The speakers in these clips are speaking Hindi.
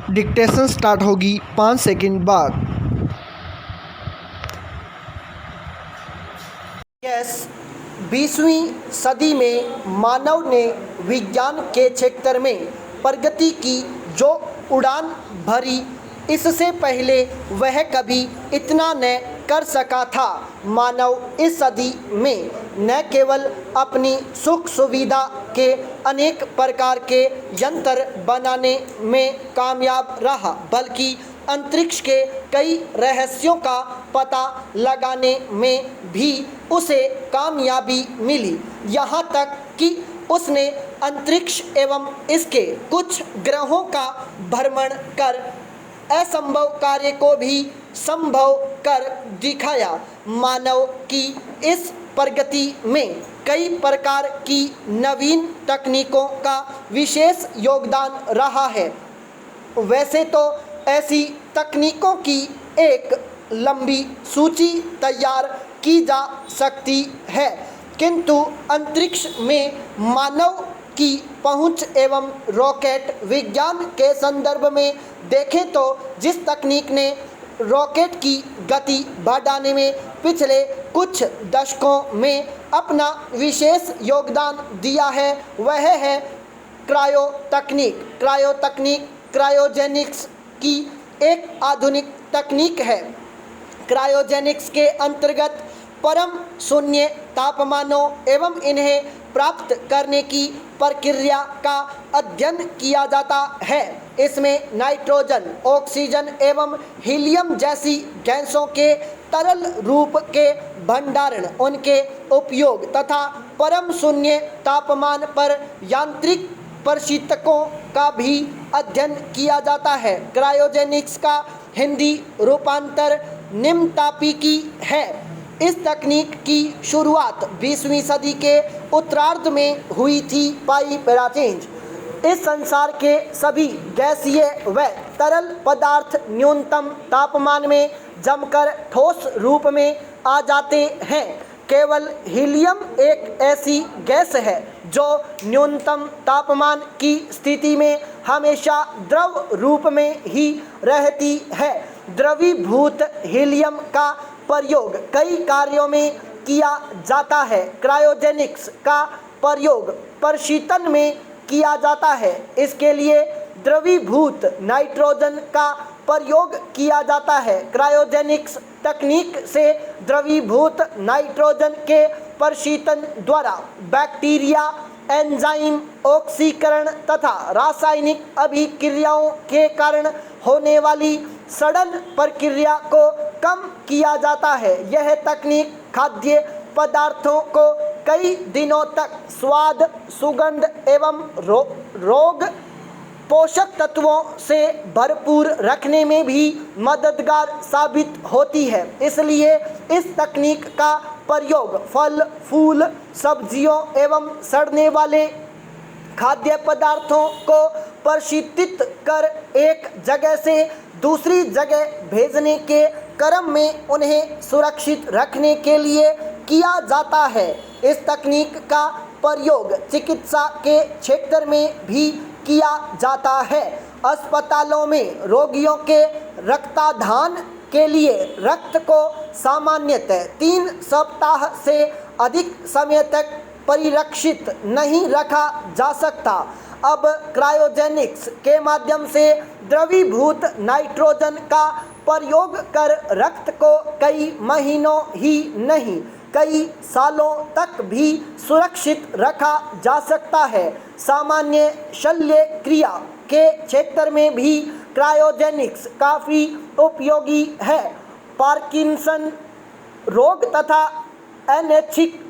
डिक्टेशन स्टार्ट होगी 5 सेकंड बाद। यस, 20वीं सदी में मानव ने विज्ञान के क्षेत्र में प्रगति की जो उड़ान भरी, इससे पहले वह कभी इतना न कर सका था। मानव इस सदी में न केवल अपनी सुख सुविधा के अनेक प्रकार के यंत्र बनाने में कामयाब रहा, बल्कि अंतरिक्ष के कई रहस्यों का पता लगाने में भी उसे कामयाबी मिली। यहाँ तक कि उसने अंतरिक्ष एवं इसके कुछ ग्रहों का भ्रमण कर असंभव कार्य को भी संभव कर दिखाया। मानव की इस प्रगति में कई प्रकार की नवीन तकनीकों का विशेष योगदान रहा है। वैसे तो ऐसी तकनीकों की एक लंबी सूची तैयार की जा सकती है, किंतु अंतरिक्ष में मानव की पहुंच एवं रॉकेट विज्ञान के संदर्भ में देखें तो जिस तकनीक ने रॉकेट की गति बढ़ाने में पिछले कुछ दशकों में अपना विशेष योगदान दिया है, वह है क्रायो तकनीक क्रायोजेनिक्स की एक आधुनिक तकनीक है। क्रायोजेनिक्स के अंतर्गत परम शून्य तापमानों एवं इन्हें प्राप्त करने की प्रक्रिया का अध्ययन किया जाता है। इसमें नाइट्रोजन, ऑक्सीजन एवं हीलियम जैसी गैसों के तरल रूप के भंडारण, उनके उपयोग तथा परम शून्य तापमान पर यांत्रिक परिस्थितियों का भी अध्ययन किया जाता है। क्रायोजेनिक्स का हिंदी रूपांतर निम्नतापिकी है। इस तकनीक की शुरुआत 20वीं सदी के उत्तरार्ध में हुई थी। पाई पेराचेंज, इस संसार के सभी गैसीय व तरल पदार्थ न्यूनतम तापमान में जमकर ठोस रूप में आ जाते हैं। केवल हीलियम एक ऐसी गैस है जो न्यूनतम तापमान की स्थिति में हमेशा द्रव रूप में ही रहती है। द्रवीभूत हीलियम का प्रयोग कई कार्यों में किया जाता है। क्रायोजेनिक्स का प्रयोग प्रशीतन में किया जाता है। इसके लिए द्रवीभूत नाइट्रोजन का प्रयोग किया जाता है। क्रायोजेनिक्स तकनीक से द्रवीभूत नाइट्रोजन के प्रशीतन द्वारा बैक्टीरिया, एंजाइम, ऑक्सीकरण तथा रासायनिक अभिक्रियाओं के कारण होने वाली सड़न प्रक्रिया को कम किया जाता है। यह तकनीक खाद्य पदार्थों को कई दिनों तक स्वाद, सुगंध एवं रोग पोषक तत्वों से भरपूर रखने में भी मददगार साबित होती है। इसलिए इस तकनीक का प्रयोग फल, फूल, सब्जियों एवं सड़ने वाले खाद्य पदार्थों को प्रशीतित कर एक जगह से दूसरी जगह भेजने के क्रम में उन्हें सुरक्षित रखने के लिए किया जाता है। इस तकनीक का प्रयोग चिकित्सा के क्षेत्र में भी किया जाता है। अस्पतालों में रोगियों के रक्तदान के लिए रक्त को सामान्यतः 3 सप्ताह से अधिक समय तक परिरक्षित नहीं रखा जा सकता। अब क्रायोजेनिक्स के माध्यम से द्रवीभूत नाइट्रोजन का प्रयोग कर रक्त को कई महीनों ही नहीं, कई सालों तक भी सुरक्षित रखा जा सकता है। सामान्य शल्य क्रिया के क्षेत्र में भी क्रायोजेनिक्स काफ़ी उपयोगी है। पार्किंसन रोग तथा अनैच्छिक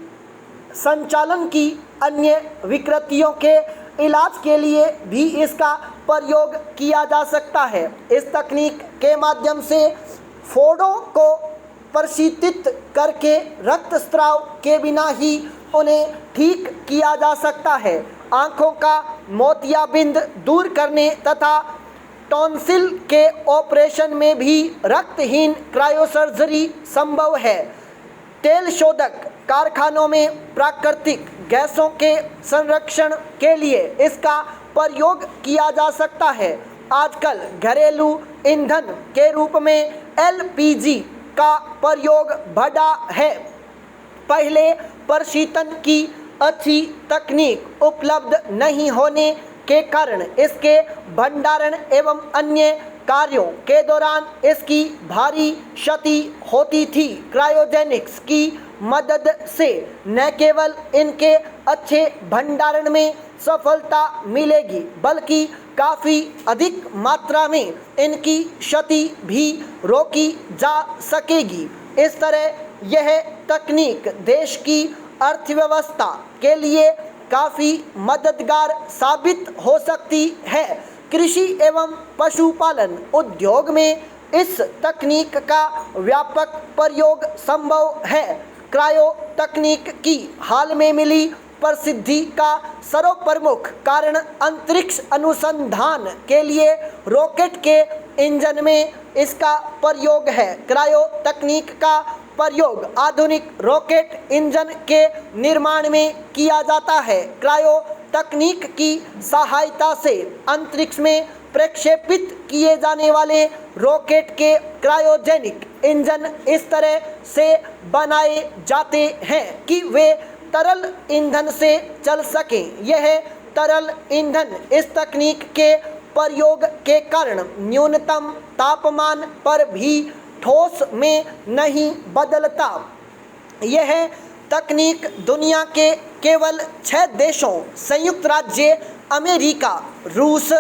संचालन की अन्य विकृतियों के इलाज के लिए भी इसका प्रयोग किया जा सकता है। इस तकनीक के माध्यम से फोड़ों को प्रशीतित करके रक्तस्राव के बिना ही उन्हें ठीक किया जा सकता है। आँखों का मोतियाबिंद दूर करने तथा टॉन्सिल के ऑपरेशन में भी रक्तहीन क्रायोसर्जरी संभव है। तेल शोधक कारखानों में प्राकृतिक गैसों के संरक्षण के लिए इसका प्रयोग किया जा सकता है। आजकल घरेलू ईंधन के रूप में LPG का प्रयोग बढ़ा है। पहले प्रशीतन की अच्छी तकनीक उपलब्ध नहीं होने के कारण इसके भंडारण एवं अन्य कार्यों के दौरान इसकी भारी क्षति होती थी। क्रायोजेनिक्स की मदद से न केवल इनके अच्छे भंडारण में सफलता मिलेगी बल्कि काफ़ी अधिक मात्रा में इनकी क्षति भी रोकी जा सकेगी। इस तरह यह तकनीक देश की अर्थव्यवस्था के लिए काफ़ी मददगार साबित हो सकती है। कृषि एवं पशुपालन उद्योग में इस तकनीक का व्यापक प्रयोग संभव है। क्रायो तकनीक की हाल में मिली प्रसिद्धि का सर्वप्रमुख कारण अंतरिक्ष अनुसंधान के लिए रॉकेट के इंजन में इसका प्रयोग है। क्रायो तकनीक का प्रयोग आधुनिक रॉकेट इंजन के निर्माण में किया जाता है। क्रायो तकनीक की सहायता से अंतरिक्ष में प्रक्षेपित किए जाने वाले रॉकेट के क्रायोजेनिक इंजन इस तरह से बनाए जाते हैं कि वे तरल ईंधन से चल सकें। यह तरल ईंधन इस तकनीक के प्रयोग के कारण न्यूनतम तापमान पर भी ठोस में नहीं बदलता। यह तकनीक दुनिया के केवल 6 देशों संयुक्त राज्य अमेरिका, रूस,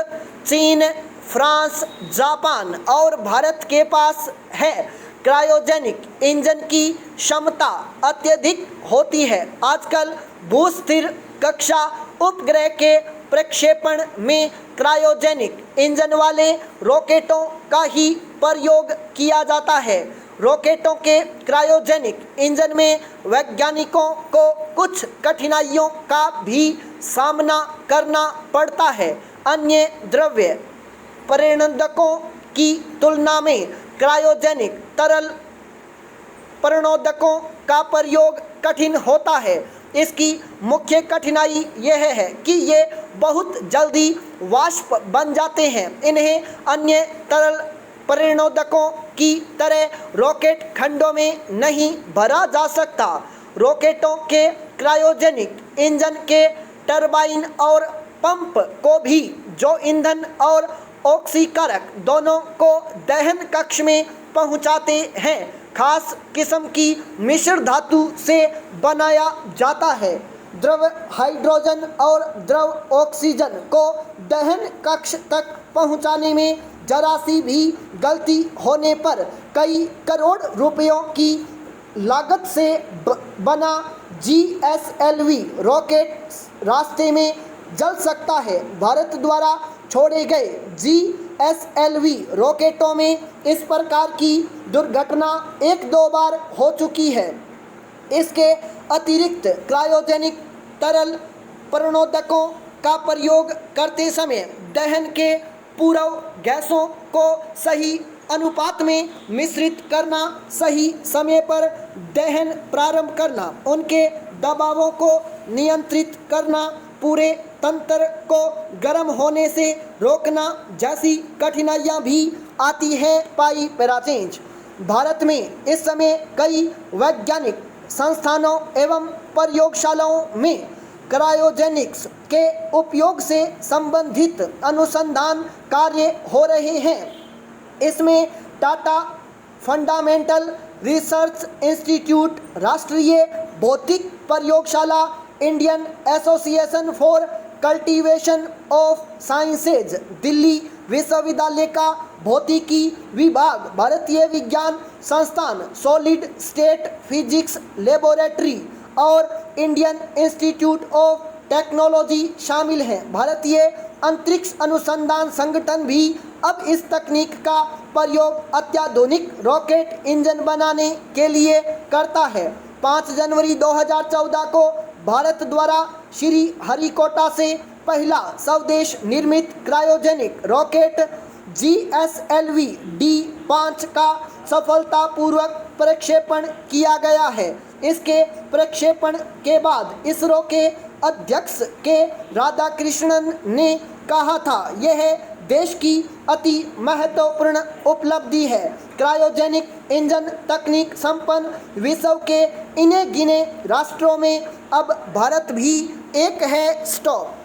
चीन, फ्रांस, जापान और भारत के पास है। क्रायोजेनिक इंजन की क्षमता अत्यधिक होती है। आजकल भूस्थिर कक्षा उपग्रह के प्रक्षेपण में क्रायोजेनिक इंजन वाले रॉकेटों का ही प्रयोग किया जाता है। रॉकेटों के क्रायोजेनिक इंजन में वैज्ञानिकों को कुछ कठिनाइयों का भी सामना करना पड़ता है। अन्य द्रव्य प्रणोदकों की तुलना में क्रायोजेनिक तरल प्रणोदकों का प्रयोग कठिन होता है। इसकी मुख्य कठिनाई यह है कि ये बहुत जल्दी वाष्प बन जाते हैं। इन्हें अन्य तरल प्रणोदकों की तरह रॉकेट खंडों में नहीं भरा जा सकता। रॉकेटों के क्रायोजेनिक इंजन के टरबाइन और पंप को भी जो ईंधन और ऑक्सीकारक दोनों को दहन कक्ष में पहुंचाते हैं, खास किस्म की मिश्र धातु से बनाया जाता है। द्रव हाइड्रोजन और द्रव ऑक्सीजन को दहन कक्ष तक पहुंचाने में जरा सी भी गलती होने पर कई करोड़ रुपयों की लागत से बना GSLV रॉकेट रास्ते में जल सकता है। भारत द्वारा छोड़े गए GSLV रॉकेटों में इस प्रकार की दुर्घटना 1-2 बार हो चुकी है। इसके अतिरिक्त क्रायोजेनिक तरल प्रणोदकों का प्रयोग करते समय दहन के पूर्व गैसों को सही अनुपात में मिश्रित करना, सही समय पर दहन प्रारंभ करना, उनके दबावों को नियंत्रित करना, पूरे तंत्र को गर्म होने से रोकना जैसी कठिनाइयां भी आती है। पाई पैराचेंज भारत में इस समय कई वैज्ञानिक संस्थानों एवं प्रयोगशालाओं में क्रायोजेनिक्स के उपयोग से संबंधित अनुसंधान कार्य हो रहे हैं। इसमें टाटा फंडामेंटल रिसर्च इंस्टीट्यूट, राष्ट्रीय भौतिक प्रयोगशाला, Indian association for cultivation of sciences, Delhi विश्वविद्यालय का भौतिकी विभाग, भारतीय विज्ञान संस्थान, सॉलिड स्टेट फिजिक्स लेबोरेटरी और इंडियन इंस्टीट्यूट ऑफ टेक्नोलॉजी शामिल हैं। भारतीय अंतरिक्ष अनुसंधान संगठन भी अब इस तकनीक का प्रयोग अत्याधुनिक रॉकेट इंजन बनाने के लिए करता है। 5 जनवरी 2014 को भारत द्वारा श्री हरिकोटा से पहला स्वदेश निर्मित क्रायोजेनिक रॉकेट GSLV D5 का सफलतापूर्वक प्रक्षेपण किया गया है। इसके प्रक्षेपण के बाद इसरो के अध्यक्ष के राधाकृष्णन ने कहा था, यह देश की अति महत्वपूर्ण उपलब्धि है। क्रायोजेनिक इंजन तकनीक संपन्न विश्व के इन्हें गिने राष्ट्रों में अब भारत भी एक है। स्टॉप।